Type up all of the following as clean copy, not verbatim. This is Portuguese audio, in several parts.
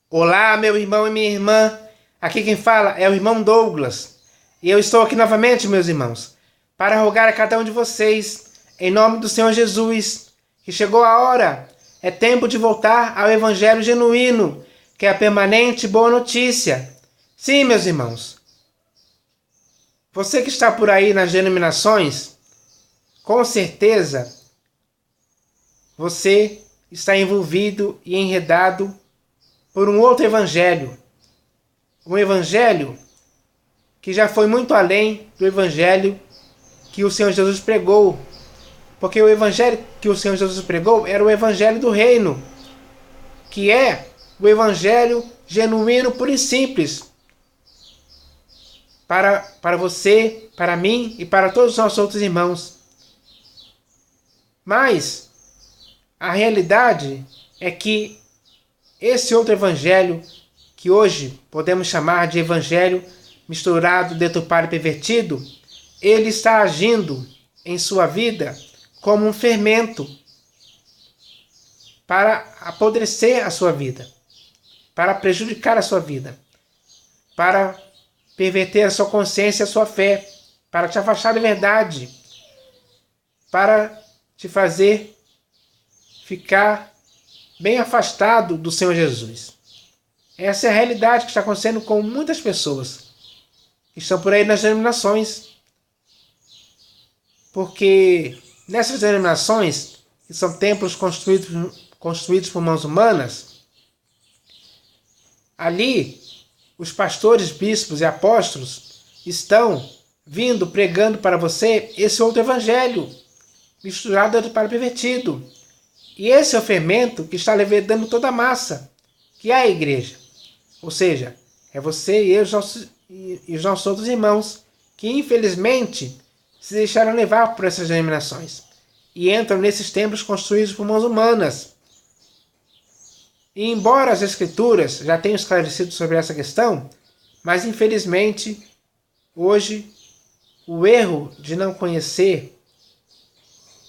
Olá, meu irmão e minha irmã. Aqui quem fala é o irmão Douglas. E eu estou aqui novamente, meus irmãos, para rogar a cada um de vocês, em nome do Senhor Jesus, que chegou a hora. É tempo de voltar ao Evangelho genuíno, que é a permanente boa notícia. Sim, meus irmãos. Você que está por aí nas denominações, com certeza você está envolvido e enredado por um outro evangelho. Um evangelho que já foi muito além do evangelho que o Senhor Jesus pregou. Porque o evangelho que o Senhor Jesus pregou era o evangelho do reino, que é o evangelho genuíno, puro e simples. Para você, para mim e para todos os nossos outros irmãos. Mas a realidade é que esse outro evangelho, que hoje podemos chamar de evangelho misturado, deturpado e pervertido, ele está agindo em sua vida como um fermento para apodrecer a sua vida, para prejudicar a sua vida, para perverter a sua consciência e a sua fé, para te afastar da verdade, para te fazer ficar bem afastado do Senhor Jesus. Essa é a realidade que está acontecendo com muitas pessoas que estão por aí nas denominações. Porque nessas denominações, que são templos construídos por mãos humanas, ali os pastores, bispos e apóstolos estão vindo pregando para você esse outro evangelho, misturado para pervertido. E esse é o fermento que está levedando toda a massa, que é a igreja. Ou seja, é você e os nossos outros irmãos, que infelizmente se deixaram levar por essas denominações e entram nesses templos construídos por mãos humanas. E embora as Escrituras já tenham esclarecido sobre essa questão, mas infelizmente hoje o erro de não conhecer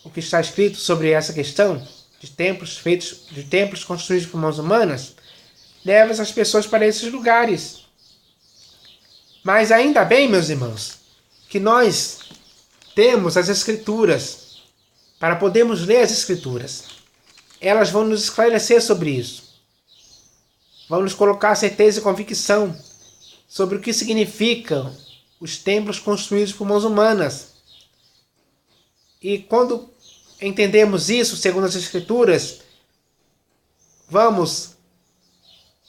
o que está escrito sobre essa questão de templos construídos por mãos humanas leva essas pessoas para esses lugares. Mas ainda bem, meus irmãos, que nós temos as Escrituras para podermos ler as Escrituras. Elas vão nos esclarecer sobre isso. Vão nos colocar certeza e convicção sobre o que significam os templos construídos por mãos humanas. E quando entendemos isso, segundo as Escrituras, vamos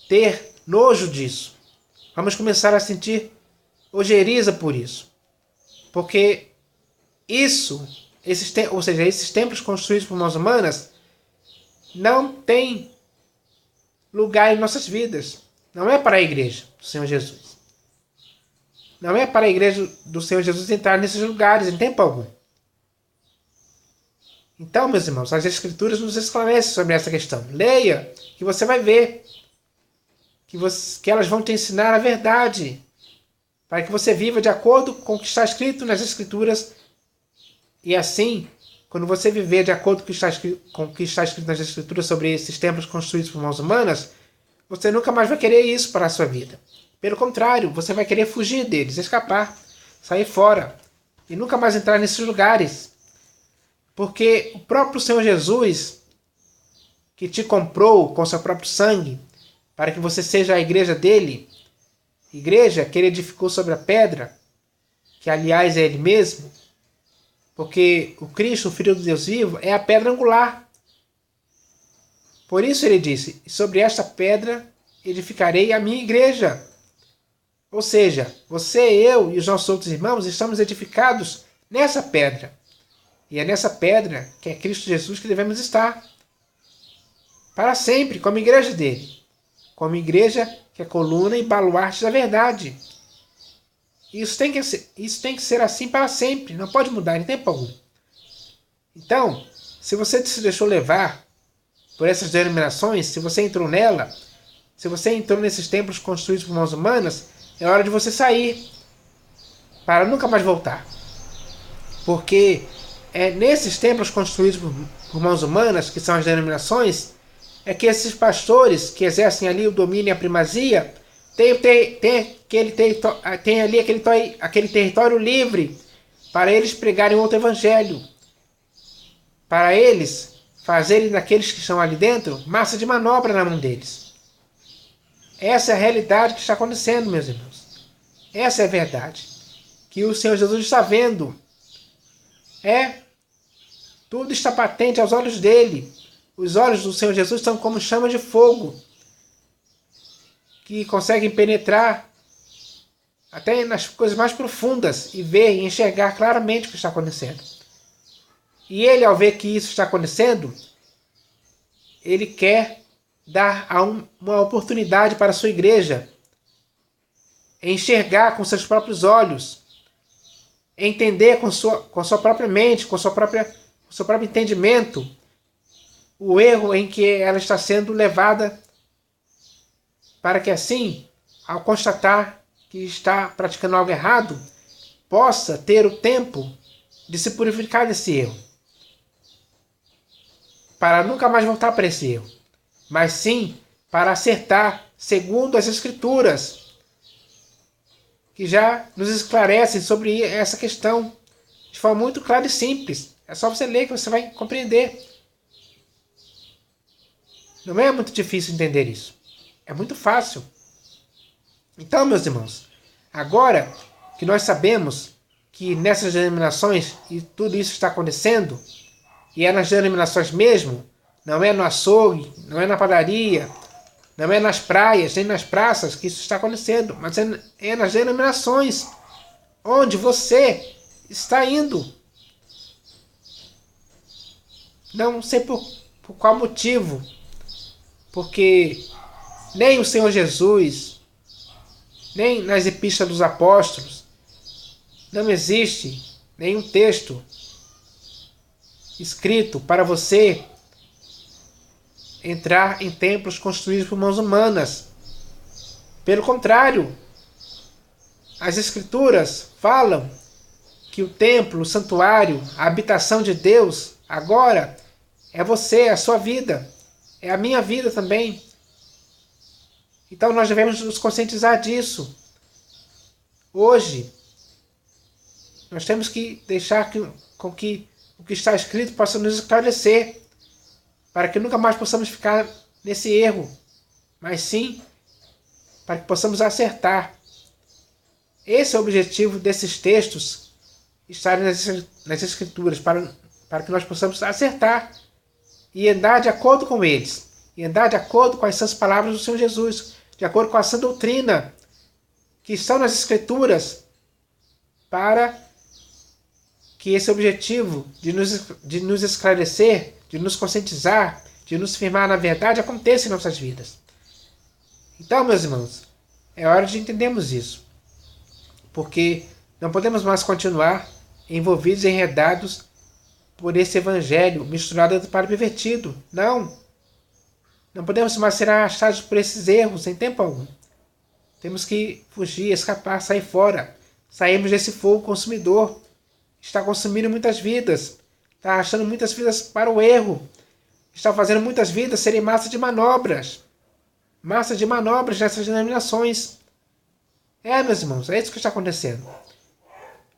ter nojo disso. Vamos começar a sentir ojeriza por isso. Porque esses templos construídos por mãos humanas não têm lugar em nossas vidas. Não é para a igreja do Senhor Jesus. Não é para a igreja do Senhor Jesus entrar nesses lugares em tempo algum. Então, meus irmãos, as Escrituras nos esclarecem sobre essa questão. Leia, que você vai ver que elas vão te ensinar a verdade, para que você viva de acordo com o que está escrito nas Escrituras. E assim, quando você viver de acordo com o que está escrito nas Escrituras sobre esses templos construídos por mãos humanas, você nunca mais vai querer isso para a sua vida. Pelo contrário, você vai querer fugir deles, escapar, sair fora e nunca mais entrar nesses lugares. Porque o próprio Senhor Jesus, que te comprou com seu próprio sangue, para que você seja a igreja dele, igreja que ele edificou sobre a pedra, que aliás é ele mesmo, porque o Cristo, o Filho do Deus vivo, é a pedra angular. Por isso ele disse, sobre esta pedra edificarei a minha igreja. Ou seja, você, eu e os nossos outros irmãos estamos edificados nessa pedra. E é nessa pedra, que é Cristo Jesus, que devemos estar. Para sempre, como igreja dele. Como igreja que é coluna e baluarte da verdade. Isso tem que ser assim para sempre. Não pode mudar em tempo algum. Então, se você se deixou levar por essas denominações, se você entrou nela, se você entrou nesses templos construídos por mãos humanas, é hora de você sair. Para nunca mais voltar. Porque é nesses templos construídos por mãos humanas, que são as denominações, é que esses pastores que exercem ali o domínio e a primazia tem ali aquele território livre para eles pregarem outro evangelho, para eles fazerem daqueles que estão ali dentro massa de manobra na mão deles. Essa é a realidade que está acontecendo, meus irmãos. Essa é a verdade que o Senhor Jesus está vendo. Tudo está patente aos olhos dele. Os olhos do Senhor Jesus são como chamas de fogo, que conseguem penetrar até nas coisas mais profundas e ver e enxergar claramente o que está acontecendo. E ele, ao ver que isso está acontecendo, ele quer dar uma oportunidade para a sua igreja enxergar com seus próprios olhos, entender com sua própria mente, com seu próprio entendimento, o erro em que ela está sendo levada, para que assim, ao constatar que está praticando algo errado, possa ter o tempo de se purificar desse erro, para nunca mais voltar para esse erro, mas sim para acertar segundo as Escrituras, que já nos esclarecem sobre essa questão de forma muito clara e simples. É só você ler que você vai compreender. Não é muito difícil entender isso. É muito fácil. Então, meus irmãos, agora que nós sabemos que nessas denominações e tudo isso está acontecendo, e é nas denominações mesmo, não é no açougue, não é na padaria, não é nas praias, nem nas praças que isso está acontecendo, mas é nas denominações onde você está indo. Não sei por qual motivo, porque nem o Senhor Jesus, nem nas epístolas dos apóstolos, não existe nenhum texto escrito para você entrar em templos construídos por mãos humanas. Pelo contrário, as Escrituras falam que o templo, o santuário, a habitação de Deus, agora é você, é a sua vida, é a minha vida também. Então nós devemos nos conscientizar disso. Hoje, nós temos que deixar com que o que está escrito possa nos esclarecer, para que nunca mais possamos ficar nesse erro, mas sim para que possamos acertar. Esse é o objetivo desses textos estarem nas Escrituras, para que nós possamos acertar e andar de acordo com eles, e andar de acordo com as sãs palavras do Senhor Jesus, de acordo com a sã doutrina que estão nas Escrituras, para que esse objetivo de nos esclarecer, de nos conscientizar, de nos firmar na verdade, aconteça em nossas vidas. Então, meus irmãos, é hora de entendermos isso, porque não podemos mais continuar envolvidos e enredados por esse evangelho misturado para pervertido. Não podemos mais ser arrastados por esses erros em tempo algum. Temos que fugir, escapar, sair fora. Sairmos desse fogo consumidor. Está consumindo muitas vidas. Está arrastando muitas vidas para o erro. Está fazendo muitas vidas serem massa de manobras. Massa de manobras nessas denominações. Meus irmãos, é isso que está acontecendo.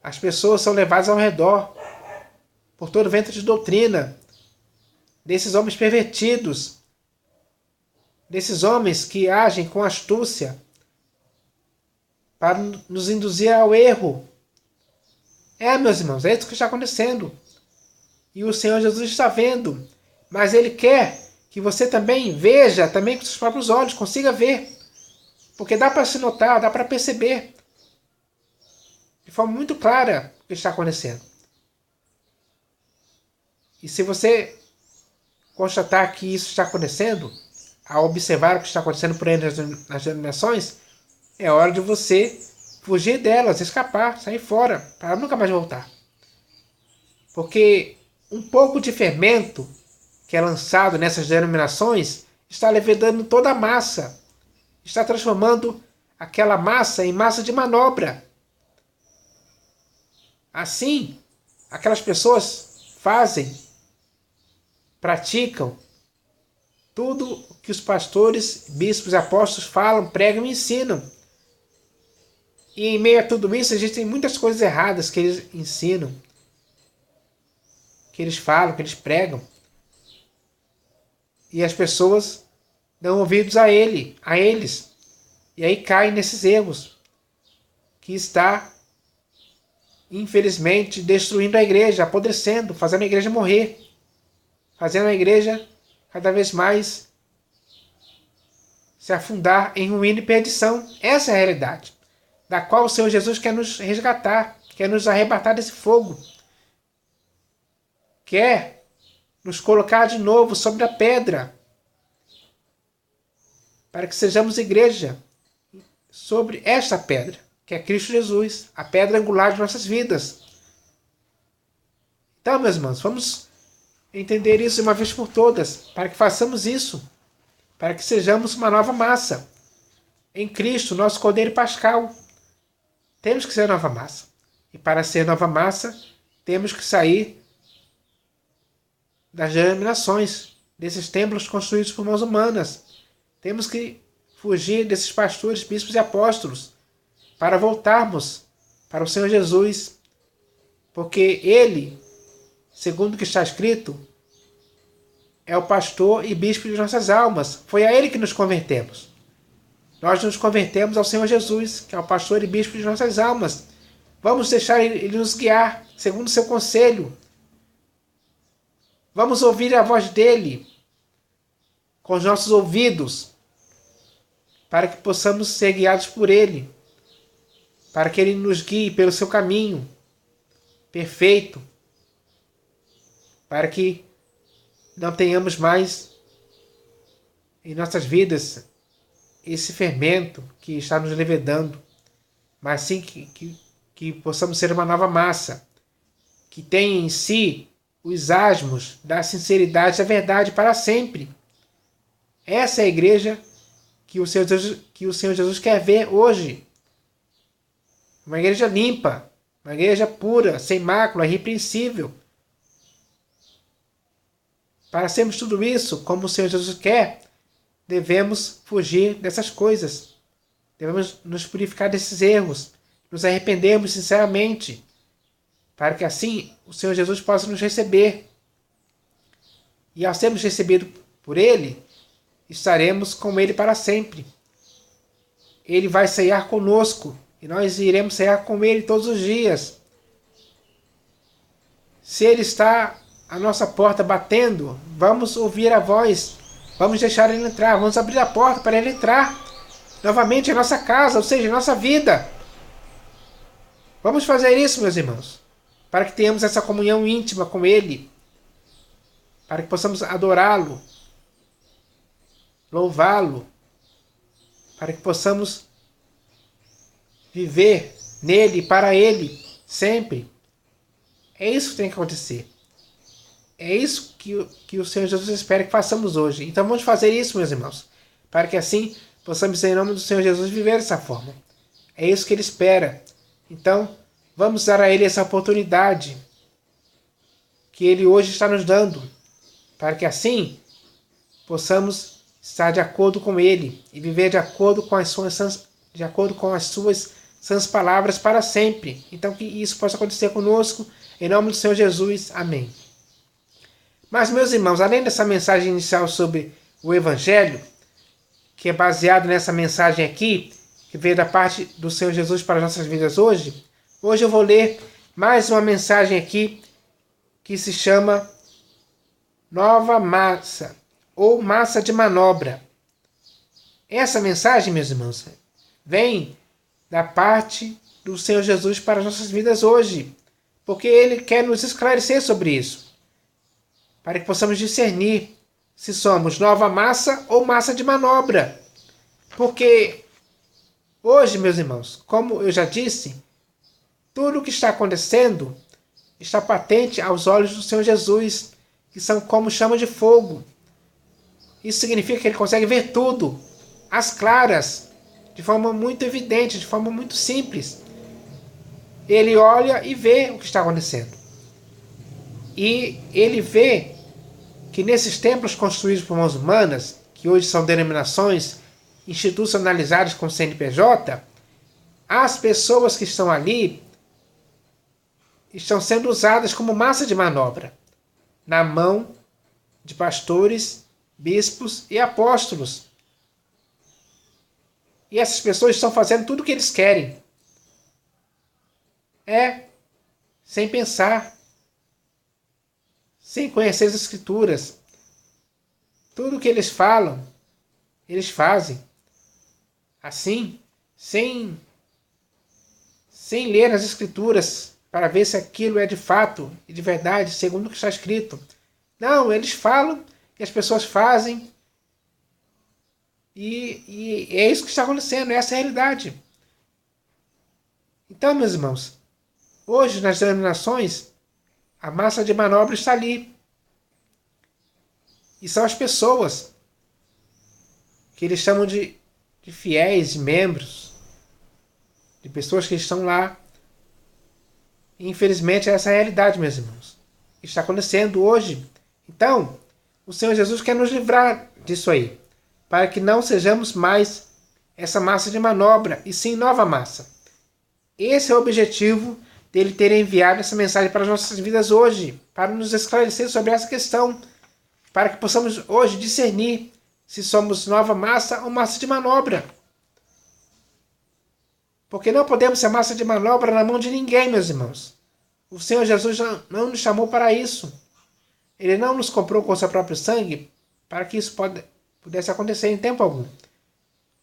As pessoas são levadas ao redor por todo vento de doutrina desses homens pervertidos, desses homens que agem com astúcia para nos induzir ao erro. Meus irmãos, é isso que está acontecendo. E o Senhor Jesus está vendo, mas Ele quer que você também veja, também com seus próprios olhos, consiga ver. Porque dá para se notar, dá para perceber de forma muito clara o que está acontecendo. E se você constatar que isso está acontecendo, ao observar o que está acontecendo por aí nas denominações, é hora de você fugir delas, escapar, sair fora, para nunca mais voltar. Porque um pouco de fermento que é lançado nessas denominações está levedando toda a massa, está transformando aquela massa em massa de manobra. Assim, aquelas pessoas praticam tudo que os pastores, bispos e apóstolos falam, pregam e ensinam. E em meio a tudo isso, existem muitas coisas erradas que eles ensinam, que eles falam, que eles pregam. E as pessoas dão ouvidos a eles. E aí caem nesses erros, que está, infelizmente, destruindo a igreja, apodrecendo, fazendo a igreja morrer, fazendo a igreja cada vez mais se afundar em ruína e perdição. Essa é a realidade, da qual o Senhor Jesus quer nos resgatar, quer nos arrebatar desse fogo, quer nos colocar de novo sobre a pedra, para que sejamos igreja sobre esta pedra, que é Cristo Jesus, a pedra angular de nossas vidas. Então, meus irmãos, vamos entender isso de uma vez por todas, para que façamos isso, para que sejamos uma nova massa em Cristo, nosso Cordeiro Pascal. Temos que ser nova massa. E para ser nova massa, temos que sair das denominações, desses templos construídos por mãos humanas. Temos que fugir desses pastores, bispos e apóstolos, para voltarmos para o Senhor Jesus, porque Ele, segundo o que está escrito, é o pastor e bispo de nossas almas. Foi a Ele que nos convertemos. Nós nos convertemos ao Senhor Jesus, que é o pastor e bispo de nossas almas. Vamos deixar Ele nos guiar, segundo o seu conselho. Vamos ouvir a voz dEle com os nossos ouvidos, para que possamos ser guiados por Ele, para que Ele nos guie pelo seu caminho perfeito, para que não tenhamos mais em nossas vidas esse fermento que está nos levedando, mas sim que possamos ser uma nova massa, que tenha em si os asmos da sinceridade e da verdade para sempre. Essa é a igreja que o Senhor Jesus quer ver hoje. Uma igreja limpa, uma igreja pura, sem mácula, irrepreensível. Para sermos tudo isso, como o Senhor Jesus quer, devemos fugir dessas coisas. Devemos nos purificar desses erros, nos arrependermos sinceramente, para que assim o Senhor Jesus possa nos receber. E ao sermos recebidos por Ele, estaremos com Ele para sempre. Ele vai ceiar conosco e nós iremos ceiar com Ele todos os dias. Se Ele está à nossa porta batendo, vamos ouvir a voz, vamos deixar Ele entrar, vamos abrir a porta para Ele entrar novamente em nossa casa, ou seja, em nossa vida. Vamos fazer isso, meus irmãos, para que tenhamos essa comunhão íntima com Ele, para que possamos adorá-lo, louvá-lo, para que possamos viver nele e para Ele sempre. É isso que tem que acontecer. É isso que o Senhor Jesus espera que façamos hoje. Então vamos fazer isso, meus irmãos, para que assim possamos, em nome do Senhor Jesus, viver dessa forma. É isso que Ele espera. Então vamos dar a Ele essa oportunidade que Ele hoje está nos dando, para que assim possamos estar de acordo com Ele e viver de acordo com as suas sãs palavras para sempre. Então que isso possa acontecer conosco, em nome do Senhor Jesus. Amém. Mas, meus irmãos, além dessa mensagem inicial sobre o Evangelho, que é baseado nessa mensagem aqui, que veio da parte do Senhor Jesus para as nossas vidas hoje eu vou ler mais uma mensagem aqui que se chama Nova Massa, ou Massa de Manobra. Essa mensagem, meus irmãos, vem da parte do Senhor Jesus para as nossas vidas hoje, porque Ele quer nos esclarecer sobre isso, para que possamos discernir se somos nova massa ou massa de manobra. Porque hoje, meus irmãos, como eu já disse, tudo o que está acontecendo está patente aos olhos do Senhor Jesus, que são como chama de fogo. Isso significa que Ele consegue ver tudo, às claras, de forma muito evidente, de forma muito simples. Ele olha e vê o que está acontecendo. E Ele vê que nesses templos construídos por mãos humanas, que hoje são denominações institucionalizadas com CNPJ, as pessoas que estão ali estão sendo usadas como massa de manobra na mão de pastores, bispos e apóstolos. E essas pessoas estão fazendo tudo o que eles querem. Sem pensar, sem conhecer as Escrituras. Tudo o que eles falam, eles fazem. Assim, sem ler as Escrituras, para ver se aquilo é de fato e de verdade, segundo o que está escrito. Não, eles falam e as pessoas fazem. E é isso que está acontecendo, essa é a realidade. Então, meus irmãos, hoje nas denominações, a massa de manobra está ali. E são as pessoas que eles chamam de fiéis, de membros, de pessoas que estão lá. E, infelizmente, essa é a realidade, meus irmãos. Está acontecendo hoje. Então, o Senhor Jesus quer nos livrar disso aí, para que não sejamos mais essa massa de manobra, e sim nova massa. Esse é o objetivo dele ter enviado essa mensagem para as nossas vidas hoje, para nos esclarecer sobre essa questão, para que possamos hoje discernir se somos nova massa ou massa de manobra. Porque não podemos ser massa de manobra na mão de ninguém, meus irmãos. O Senhor Jesus não nos chamou para isso. Ele não nos comprou com seu próprio sangue para que isso pudesse acontecer em tempo algum.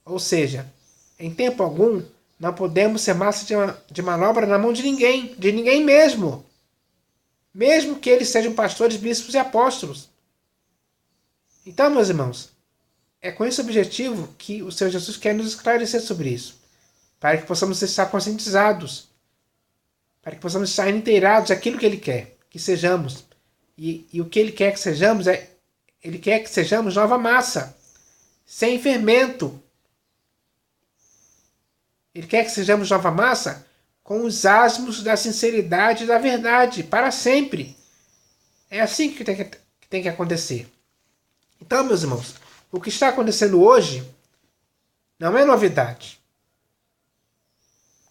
Ou seja, em tempo algum, não podemos ser massa de manobra na mão de ninguém mesmo. Mesmo que eles sejam pastores, bispos e apóstolos. Então, meus irmãos, é com esse objetivo que o Senhor Jesus quer nos esclarecer sobre isso. Para que possamos estar conscientizados, para que possamos estar inteirados daquilo que Ele quer que sejamos. E o que Ele quer que sejamos Ele quer que sejamos nova massa, sem fermento. Ele quer que sejamos nova massa com os asmos da sinceridade e da verdade, para sempre. É assim que tem que acontecer. Então, meus irmãos, o que está acontecendo hoje não é novidade.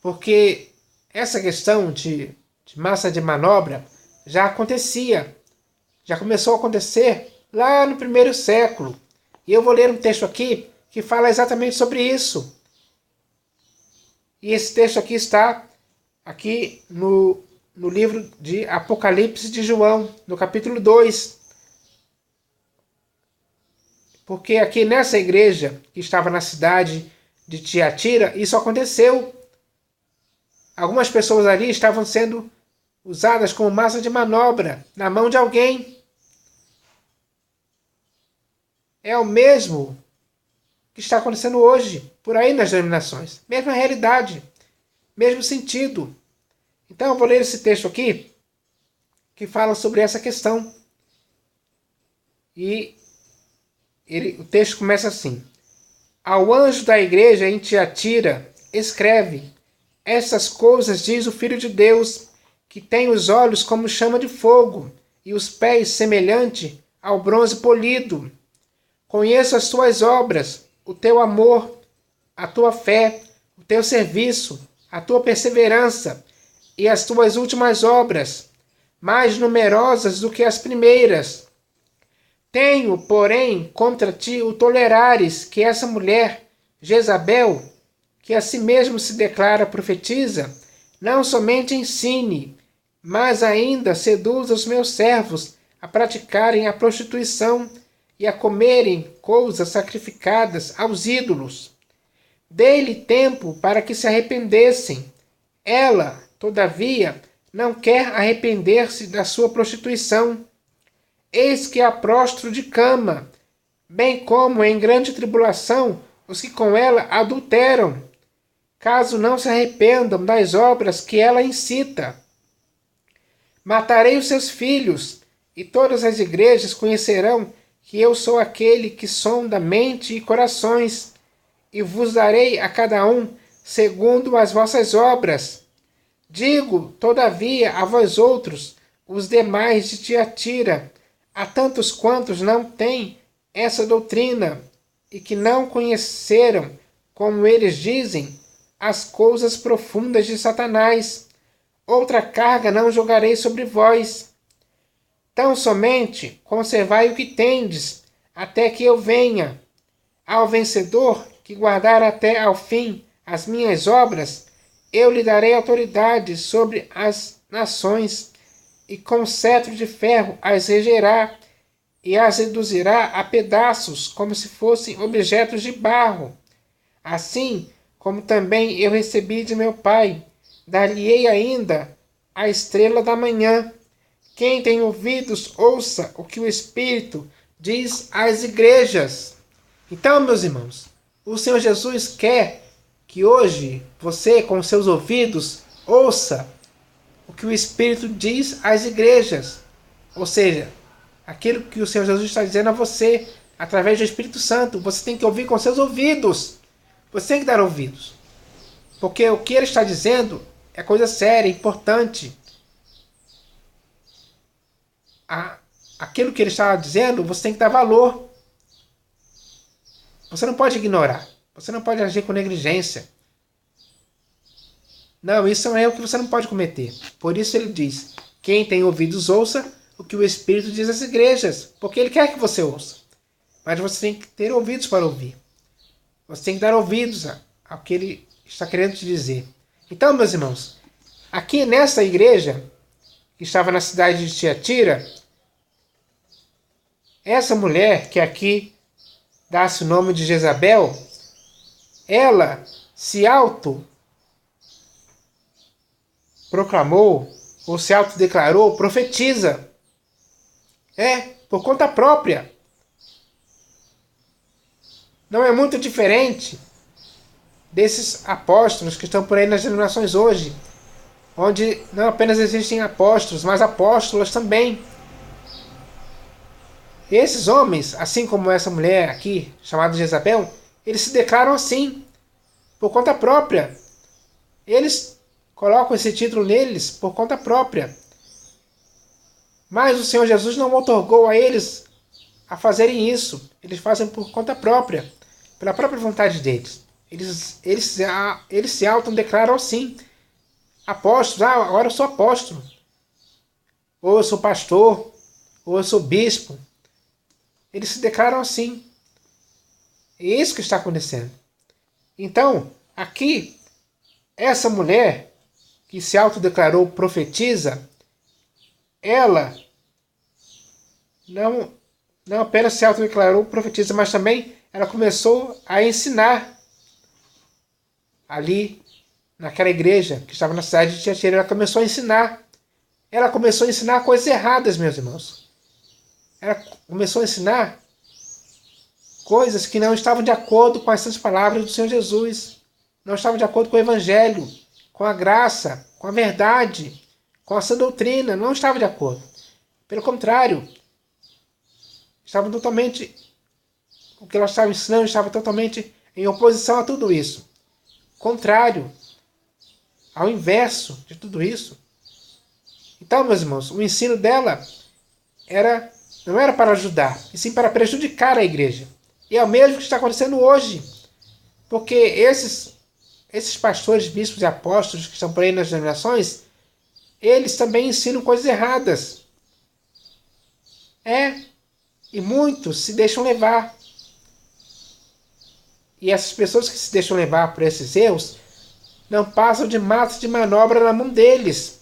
Porque essa questão de massa de manobra já acontecia. Já começou a acontecer lá no primeiro século. E eu vou ler um texto aqui que fala exatamente sobre isso. E esse texto aqui está aqui no livro de Apocalipse de João, no capítulo 2. Porque aqui nessa igreja, que estava na cidade de Tiatira, isso aconteceu. Algumas pessoas ali estavam sendo usadas como massa de manobra na mão de alguém. É o mesmo que está acontecendo hoje, por aí nas denominações. Mesma realidade, mesmo sentido. Então eu vou ler esse texto aqui, que fala sobre essa questão. E o texto começa assim. Ao anjo da igreja em Tiatira, escreve: essas coisas diz o Filho de Deus, que tem os olhos como chama de fogo, e os pés semelhante ao bronze polido. Conheço as tuas obras, o teu amor, a tua fé, o teu serviço, a tua perseverança e as tuas últimas obras, mais numerosas do que as primeiras. Tenho, porém, contra ti o tolerares que essa mulher, Jezabel, que a si mesmo se declara profetiza, não somente ensine, mas ainda seduza os meus servos a praticarem a prostituição e a comerem coisas sacrificadas aos ídolos. Dei-lhe tempo para que se arrependessem. Ela, todavia, não quer arrepender-se da sua prostituição. Eis que a prostro de cama, bem como em grande tribulação os que com ela adulteram, caso não se arrependam das obras que ela incita. Matarei os seus filhos, e todas as igrejas conhecerão que eu sou aquele que sonda mente e corações, e vos darei a cada um segundo as vossas obras. Digo, todavia, a vós outros, os demais de Tiatira, há tantos quantos não têm essa doutrina e que não conheceram, como eles dizem, as coisas profundas de Satanás. Outra carga não jogarei sobre vós. Tão somente conservai o que tendes, até que eu venha. Ao vencedor, que guardar até ao fim as minhas obras, eu lhe darei autoridade sobre as nações, e com cetro de ferro as regerá, e as reduzirá a pedaços, como se fossem objetos de barro. Assim como também eu recebi de meu Pai, dar-lhe-ei ainda a estrela da manhã. Quem tem ouvidos, ouça o que o Espírito diz às igrejas. Então, meus irmãos, o Senhor Jesus quer que hoje você, com seus ouvidos, ouça o que o Espírito diz às igrejas. Ou seja, aquilo que o Senhor Jesus está dizendo a você, através do Espírito Santo. Você tem que ouvir com seus ouvidos. Você tem que dar ouvidos. Porque o que ele está dizendo é coisa séria, importante. Aquilo que ele está dizendo, você tem que dar valor. Você não pode ignorar. Você não pode agir com negligência. Não, isso é um erro que você não pode cometer. Por isso ele diz, quem tem ouvidos ouça o que o Espírito diz às igrejas. Porque ele quer que você ouça. Mas você tem que ter ouvidos para ouvir. Você tem que dar ouvidos ao que ele está querendo te dizer. Então, meus irmãos, aqui nessa igreja, que estava na cidade de Tiatira, essa mulher, que aqui dá-se o nome de Jezabel, ela se proclamou, ou se autodeclarou, profetiza. Por conta própria. Não é muito diferente desses apóstolos que estão por aí nas denominações hoje, onde não apenas existem apóstolos, mas apóstolas também. Esses homens, assim como essa mulher aqui, chamada Jezabel, eles se declaram assim, por conta própria. Eles colocam esse título neles por conta própria. Mas o Senhor Jesus não outorgou a eles a fazerem isso. Eles fazem por conta própria, pela própria vontade deles. Eles se autodeclaram assim. Apóstolos, agora eu sou apóstolo. Ou eu sou pastor. Ou eu sou bispo. Eles se declaram assim. É isso que está acontecendo. Então, aqui, essa mulher que se autodeclarou profetiza, ela não apenas se autodeclarou profetiza, mas também ela começou a ensinar ali naquela igreja que estava na cidade de Tiatira. Ela começou a ensinar. Ela começou a ensinar coisas erradas, meus irmãos. Ela começou a ensinar coisas que não estavam de acordo com essas palavras do Senhor Jesus. Não estavam de acordo com o Evangelho, com a graça, com a verdade, com a sã doutrina. Não estavam de acordo. Pelo contrário, estavam totalmente... O que ela estava ensinando estava totalmente em oposição a tudo isso. Contrário, ao inverso de tudo isso. Então, meus irmãos, o ensino dela não era para ajudar, e sim para prejudicar a igreja. E é o mesmo que está acontecendo hoje. Porque esses pastores, bispos e apóstolos que estão por aí nas denominações, eles também ensinam coisas erradas. E muitos se deixam levar. E essas pessoas que se deixam levar por esses erros não passam de massa de manobra na mão deles.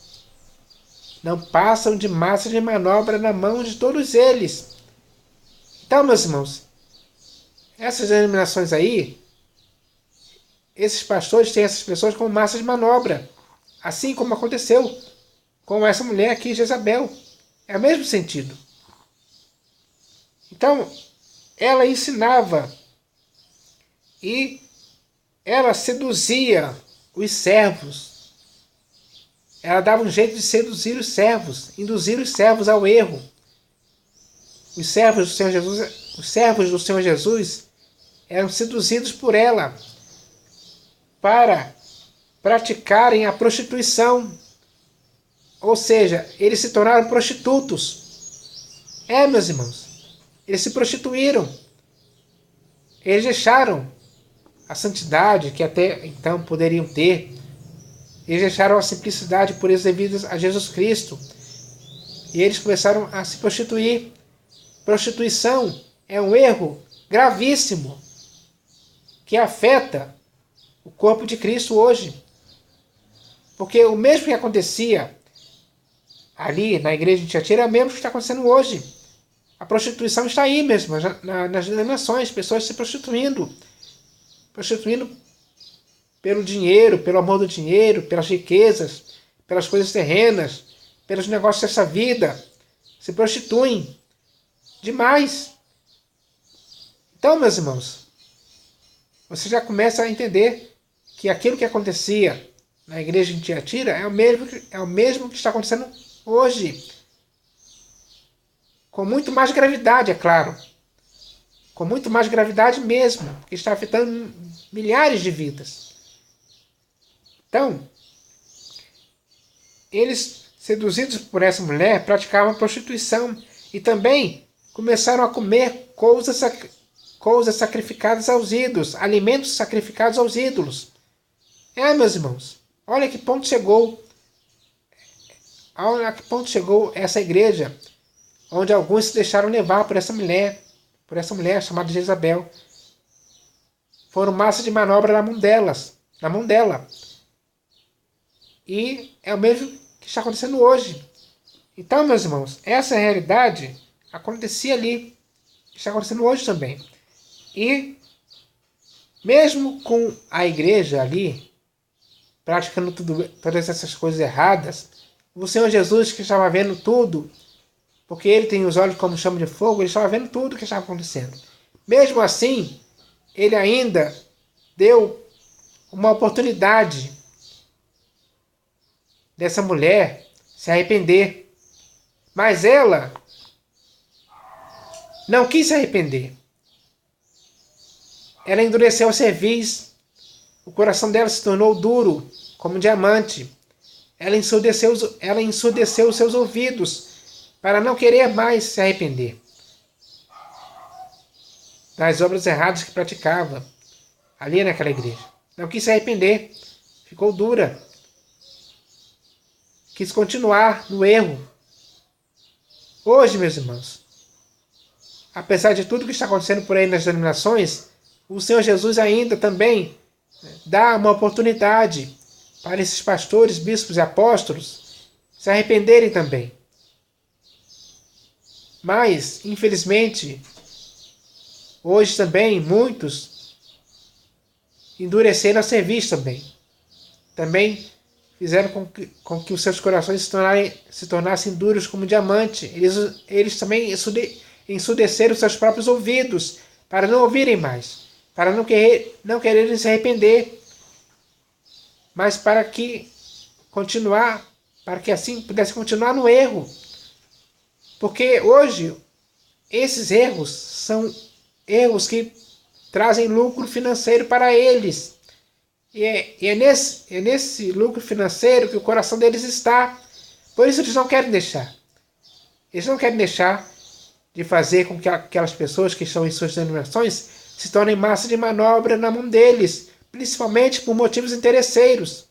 Não passam de massa de manobra na mão de todos eles. Então, meus irmãos, essas denominações aí, esses pastores têm essas pessoas como massa de manobra. Assim como aconteceu com essa mulher aqui, Jezabel. É o mesmo sentido. Então, ela ensinava e ela seduzia os servos. Ela dava um jeito de seduzir os servos, induzir os servos ao erro. Os servos do Senhor Jesus eram seduzidos por ela para praticarem a prostituição. Ou seja, eles se tornaram prostitutos. Meus irmãos, eles se prostituíram. Eles deixaram a santidade que até então poderiam ter. Eles deixaram a simplicidade por eles devidas a Jesus Cristo. E eles começaram a se prostituir. Prostituição é um erro gravíssimo que afeta o corpo de Cristo hoje. Porque o mesmo que acontecia ali na igreja de Tiatira é o mesmo que está acontecendo hoje. A prostituição está aí mesmo, nas denominações, pessoas se prostituindo. Prostituindo pelo dinheiro, pelo amor do dinheiro, pelas riquezas, pelas coisas terrenas, pelos negócios dessa vida. Se prostituem demais. Então, meus irmãos, você já começa a entender que aquilo que acontecia na igreja de Tiatira é o mesmo que está acontecendo hoje. Com muito mais gravidade, é claro. Com muito mais gravidade mesmo, que está afetando milhares de vidas. Então, eles, seduzidos por essa mulher, praticavam prostituição e também começaram a comer coisas sacrificadas aos ídolos, alimentos sacrificados aos ídolos. Meus irmãos, olha que ponto chegou. Olha que ponto chegou essa igreja, onde alguns se deixaram levar por essa mulher chamada Jezabel. Foram massa de manobra na mão dela. E é o mesmo que está acontecendo hoje. Então, meus irmãos, essa realidade acontecia ali, está acontecendo hoje também. E mesmo com a igreja ali, praticando todas essas coisas erradas, o Senhor Jesus, que estava vendo tudo, porque ele tem os olhos como chama de fogo, ele estava vendo tudo o que estava acontecendo. Mesmo assim, ele ainda deu uma oportunidade dessa mulher se arrepender. Mas ela não quis se arrepender. Ela endureceu a cerviz. O coração dela se tornou duro, como um diamante. Ela ensurdeceu os seus ouvidos para não querer mais se arrepender das obras erradas que praticava ali naquela igreja. Não quis se arrepender. Ficou dura. Quis continuar no erro. Hoje, meus irmãos, apesar de tudo que está acontecendo por aí nas denominações, o Senhor Jesus ainda também dá uma oportunidade para esses pastores, bispos e apóstolos se arrependerem também. Mas, infelizmente, hoje também muitos endureceram a cerviz também. Também fizeram com que os seus corações se tornassem duros como diamante. Eles também ensurdeceram seus próprios ouvidos para não ouvirem mais, para não quererem se arrepender, mas para que assim pudesse continuar no erro. Porque hoje esses erros são erros que trazem lucro financeiro para eles. E é nesse lucro financeiro que o coração deles está. Por isso eles não querem deixar. Eles não querem deixar de fazer com que aquelas pessoas que estão em suas denominações se tornem massa de manobra na mão deles, principalmente por motivos interesseiros.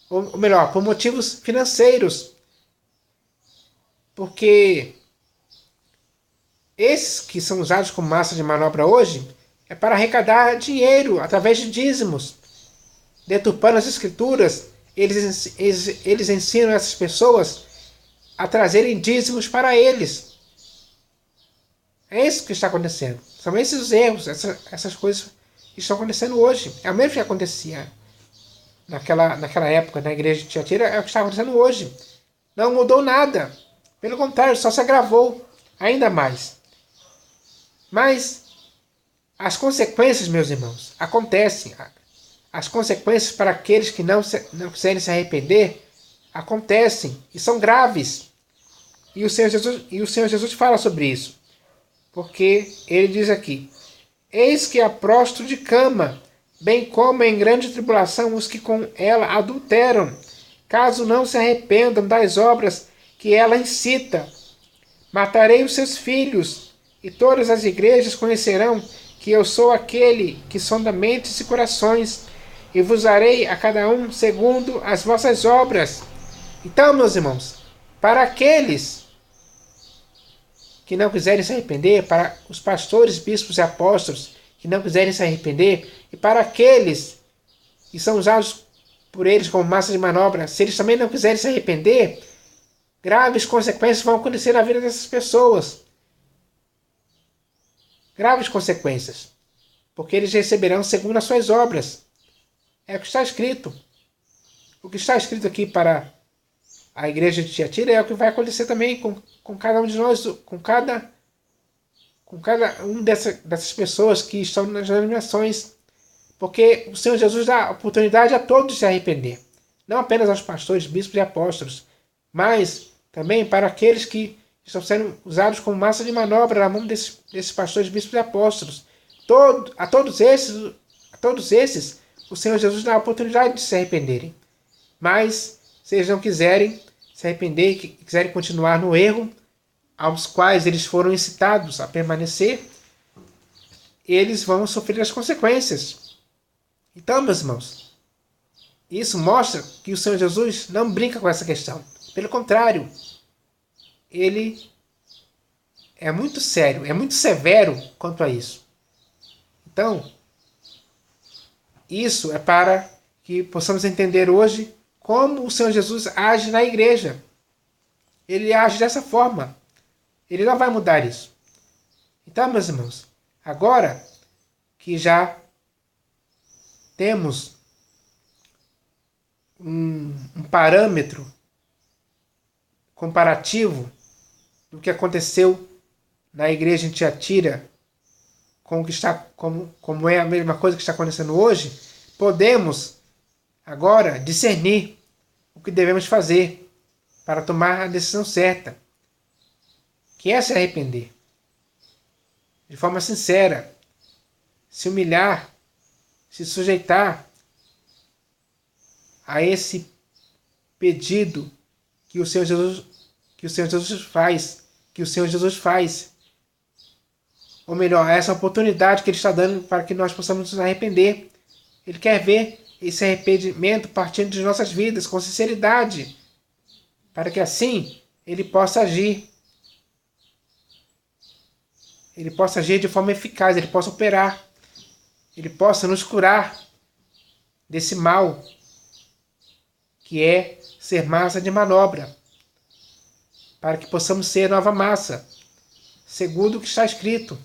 Ou melhor, por motivos financeiros. Porque esses que são usados como massa de manobra hoje é para arrecadar dinheiro através de dízimos. Deturpando as escrituras, eles ensinam essas pessoas a trazerem dízimos para eles. É isso que está acontecendo. São esses os erros, essas coisas que estão acontecendo hoje. É o mesmo que acontecia naquela época na igreja de Tiatira, é o que está acontecendo hoje. Não mudou nada. Pelo contrário, só se agravou ainda mais. Mas as consequências, meus irmãos, acontecem. As consequências para aqueles que não quiserem se arrepender acontecem e são graves. E o Senhor Jesus fala sobre isso. Porque ele diz aqui: eis que a prostituta bem como em grande tribulação os que com ela adulteram, caso não se arrependam das obras que ela incita. Matarei os seus filhos, e todas as igrejas conhecerão que eu sou aquele que sonda mentes e corações, e vos darei a cada um segundo as vossas obras. Então, meus irmãos, para aqueles que não quiserem se arrepender, para os pastores, bispos e apóstolos que não quiserem se arrepender, e para aqueles que são usados por eles como massa de manobra, se eles também não quiserem se arrepender, graves consequências vão acontecer na vida dessas pessoas. Graves consequências. Porque eles receberão segundo as suas obras. É o que está escrito. O que está escrito aqui para a igreja de Tiatira é o que vai acontecer também com cada um de nós, com cada um dessas pessoas que estão nas denominações. Porque o Senhor Jesus dá oportunidade a todos de se arrepender. Não apenas aos pastores, bispos e apóstolos, mas também para aqueles que estão sendo usados como massa de manobra na mão desses pastores, bispos e apóstolos. A todos esses, o Senhor Jesus dá a oportunidade de se arrependerem. Mas, se eles não quiserem se arrepender e quiserem continuar no erro, aos quais eles foram incitados a permanecer, eles vão sofrer as consequências. Então, meus irmãos, isso mostra que o Senhor Jesus não brinca com essa questão. Pelo contrário, ele é muito sério, é muito severo quanto a isso. Então, isso é para que possamos entender hoje como o Senhor Jesus age na igreja. Ele age dessa forma. Ele não vai mudar isso. Então, meus irmãos, agora que já temos um parâmetro comparativo do que aconteceu na igreja em Tiatira como é a mesma coisa que está acontecendo hoje, podemos agora discernir o que devemos fazer para tomar a decisão certa, que é se arrepender de forma sincera, se humilhar, se sujeitar a esse pedido que o Senhor Jesus faz. Ou melhor, essa oportunidade que Ele está dando para que nós possamos nos arrepender. Ele quer ver esse arrependimento partindo de nossas vidas com sinceridade, para que assim Ele possa agir. Ele possa agir de forma eficaz, Ele possa operar. Ele possa nos curar desse mal que é ser massa de manobra, para que possamos ser nova massa, segundo o que está escrito.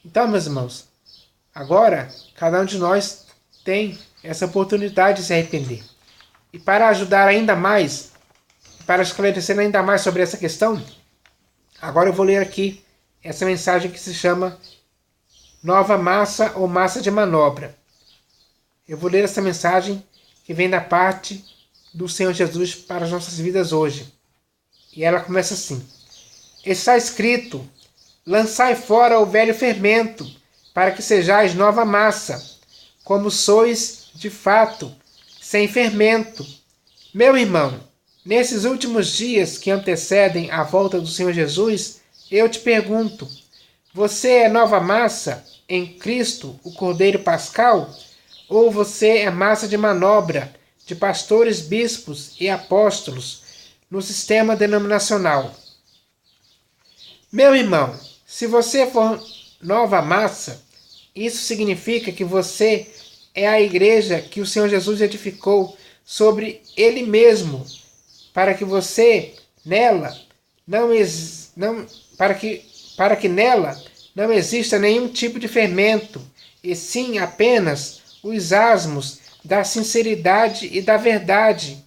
Então, meus irmãos, agora cada um de nós tem essa oportunidade de se arrepender. E para ajudar ainda mais, para esclarecer ainda mais sobre essa questão, agora eu vou ler aqui essa mensagem que se chama Nova Massa ou Massa de Manobra. Eu vou ler essa mensagem que vem da parte do Senhor Jesus para as nossas vidas hoje. E ela começa assim: está escrito, lançai fora o velho fermento, para que sejais nova massa, como sois de fato, sem fermento. Meu irmão, nesses últimos dias que antecedem a volta do Senhor Jesus, eu te pergunto, você é nova massa em Cristo, o Cordeiro Pascal? Ou você é massa de manobra de pastores, bispos e apóstolos no sistema denominacional? Meu irmão, se você for nova massa, isso significa que você é a igreja que o Senhor Jesus edificou sobre Ele mesmo, para que você nela para que nela não exista nenhum tipo de fermento, e sim apenas os asmos da sinceridade e da verdade,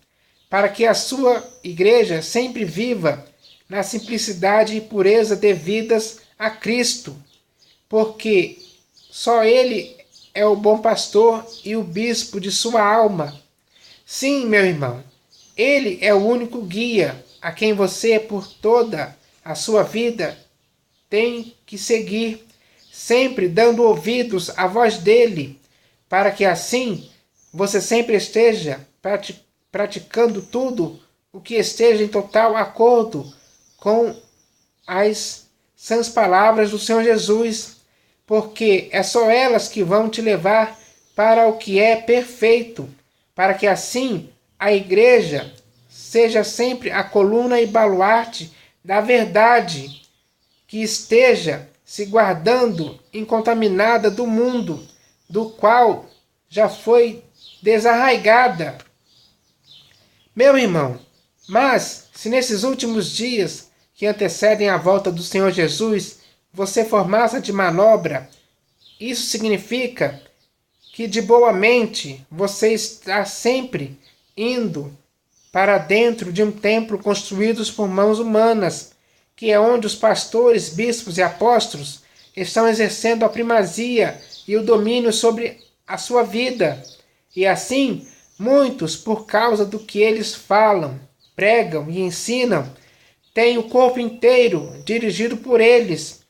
para que a sua igreja sempre viva na simplicidade e pureza devidas a Cristo, porque só Ele é o bom pastor e o bispo de sua alma. Sim, meu irmão, Ele é o único guia a quem você, por toda a sua vida, tem que seguir, sempre dando ouvidos à voz dele, para que assim você sempre esteja praticando tudo o que esteja em total acordo com as sãs palavras do Senhor Jesus, porque é só elas que vão te levar para o que é perfeito, para que assim a igreja seja sempre a coluna e baluarte da verdade, que esteja se guardando incontaminada do mundo, do qual já foi desarraigada. Meu irmão, mas se nesses últimos dias que antecedem a volta do Senhor Jesus, você for massa de manobra, isso significa que de boa mente você está sempre indo para dentro de um templo construído por mãos humanas, que é onde os pastores, bispos e apóstolos estão exercendo a primazia e o domínio sobre a sua vida. E assim, muitos, por causa do que eles falam, pregam e ensinam, têm o corpo inteiro dirigido por eles,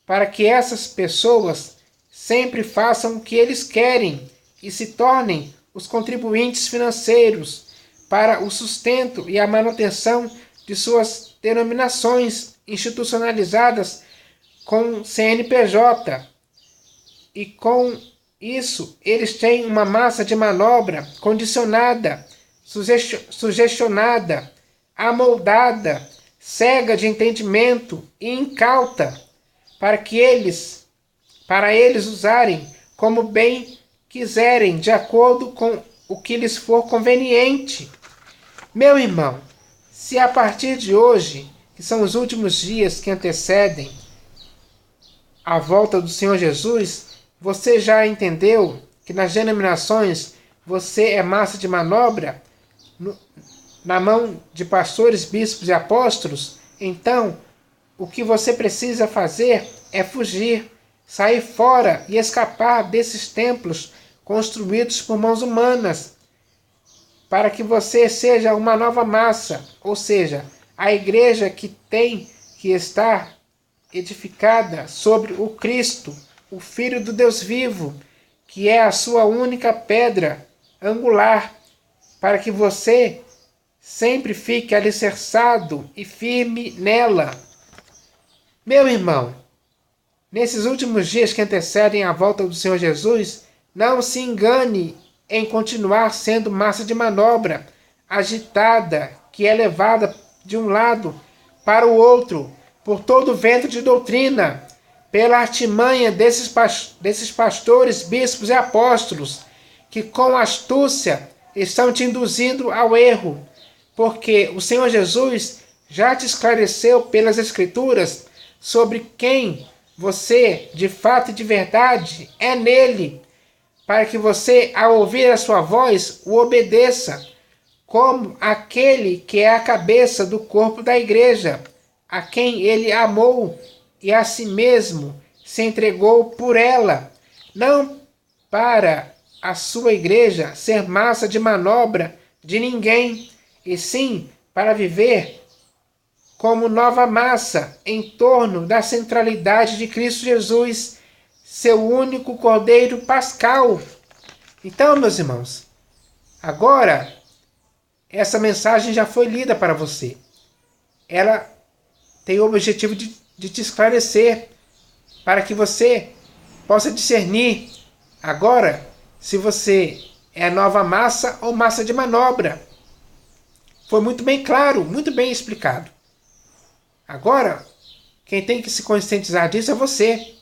para que essas pessoas sempre façam o que eles querem e se tornem os contribuintes financeiros para o sustento e a manutenção de suas denominações institucionalizadas com CNPJ. E com isso, eles têm uma massa de manobra condicionada, sugestionada, amoldada, cega de entendimento e incauta, para eles usarem como bem quiserem, de acordo com o que lhes for conveniente. Meu irmão, se a partir de hoje, que são os últimos dias que antecedem a volta do Senhor Jesus, você já entendeu que nas denominações você é massa de manobra na mão de pastores, bispos e apóstolos? Então, o que você precisa fazer é fugir, sair fora e escapar desses templos construídos por mãos humanas, para que você seja uma nova massa, ou seja, a igreja que tem que estar edificada sobre o Cristo, o Filho do Deus vivo, que é a sua única pedra angular, para que você sempre fique alicerçado e firme nela. Meu irmão, nesses últimos dias que antecedem a volta do Senhor Jesus, não se engane em continuar sendo massa de manobra, agitada, que é levada de um lado para o outro, por todo vento de doutrina, pela artimanha desses pastores, bispos e apóstolos, que com astúcia estão te induzindo ao erro, porque o Senhor Jesus já te esclareceu pelas Escrituras sobre quem você, de fato e de verdade, é nele, para que você, ao ouvir a sua voz, o obedeça, como aquele que é a cabeça do corpo da igreja, a quem ele amou e a si mesmo se entregou por ela, não para a sua igreja ser massa de manobra de ninguém, e sim para viver como nova massa em torno da centralidade de Cristo Jesus, seu único Cordeiro Pascal. Então, meus irmãos, agora essa mensagem já foi lida para você. Ela tem o objetivo de te esclarecer, para que você possa discernir agora se você é nova massa ou massa de manobra. Foi muito bem claro, muito bem explicado. Agora, quem tem que se conscientizar disso é você.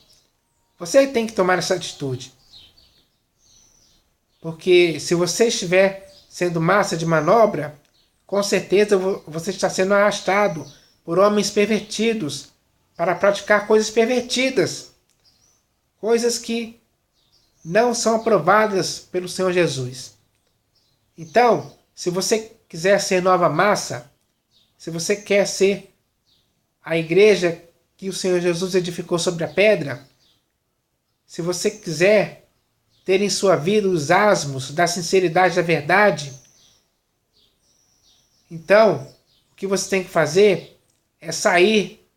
Você tem que tomar essa atitude. Porque se você estiver sendo massa de manobra, com certeza você está sendo arrastado por homens pervertidos para praticar coisas pervertidas. Coisas que não são aprovadas pelo Senhor Jesus. Então, se você quiser ser nova massa, se você quer ser a igreja que o Senhor Jesus edificou sobre a pedra, se você quiser ter em sua vida os asmos da sinceridade da verdade, então o que você tem que fazer é sair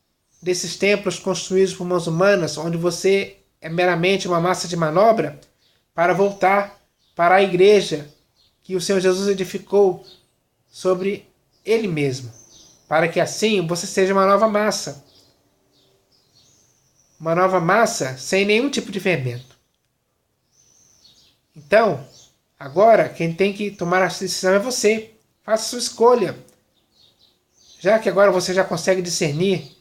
desses templos construídos por mãos humanas, onde você é meramente uma massa de manobra, para voltar para a igreja que o Senhor Jesus edificou sobre Ele mesmo, para que assim você seja uma nova massa. Uma nova massa sem nenhum tipo de fermento. Então, agora quem tem que tomar a decisão é você. Faça a sua escolha. Já que agora você já consegue discernir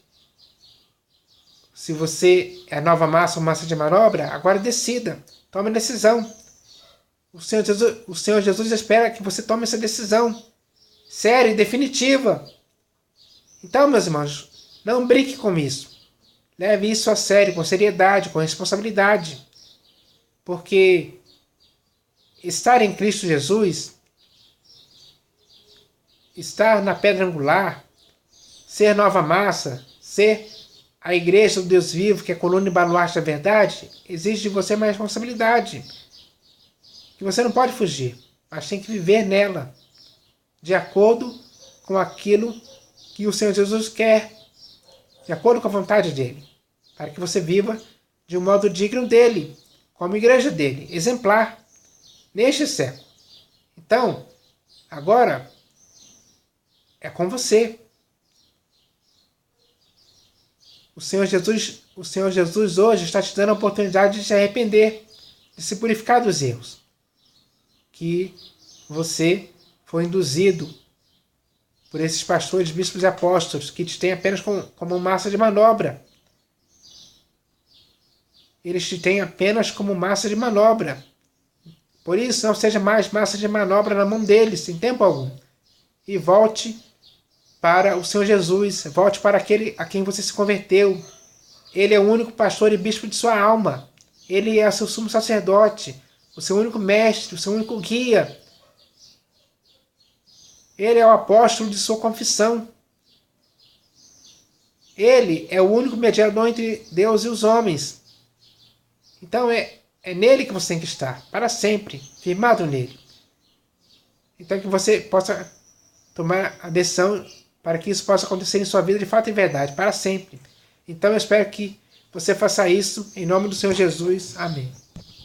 se você é nova massa ou massa de manobra, agora decida. Tome a decisão. O Senhor Jesus espera que você tome essa decisão séria e definitiva. Então, meus irmãos, não brinque com isso. Leve isso a sério, com seriedade, com responsabilidade. Porque estar em Cristo Jesus, estar na pedra angular, ser nova massa, ser a igreja do Deus vivo, que é a coluna e baluarte da verdade, exige de você uma responsabilidade que você não pode fugir, mas tem que viver nela, de acordo com aquilo que o Senhor Jesus quer, de acordo com a vontade dele, para que você viva de um modo digno dele, como igreja dele, exemplar, neste século. Então, agora é com você. O Senhor Jesus hoje está te dando a oportunidade de se arrepender, de se purificar dos erros que você foi induzido por esses pastores, bispos e apóstolos que te têm apenas como massa de manobra. Eles te têm apenas como massa de manobra. Por isso, não seja mais massa de manobra na mão deles, em tempo algum. E volte para o Senhor Jesus, volte para aquele a quem você se converteu. Ele é o único pastor e bispo de sua alma. Ele é o seu sumo sacerdote, o seu único mestre, o seu único guia. Ele é o apóstolo de sua confissão. Ele é o único mediador entre Deus e os homens. Então é nele que você tem que estar, para sempre, firmado nele. Então que você possa tomar a decisão para que isso possa acontecer em sua vida de fato e verdade, para sempre. Então eu espero que você faça isso em nome do Senhor Jesus. Amém.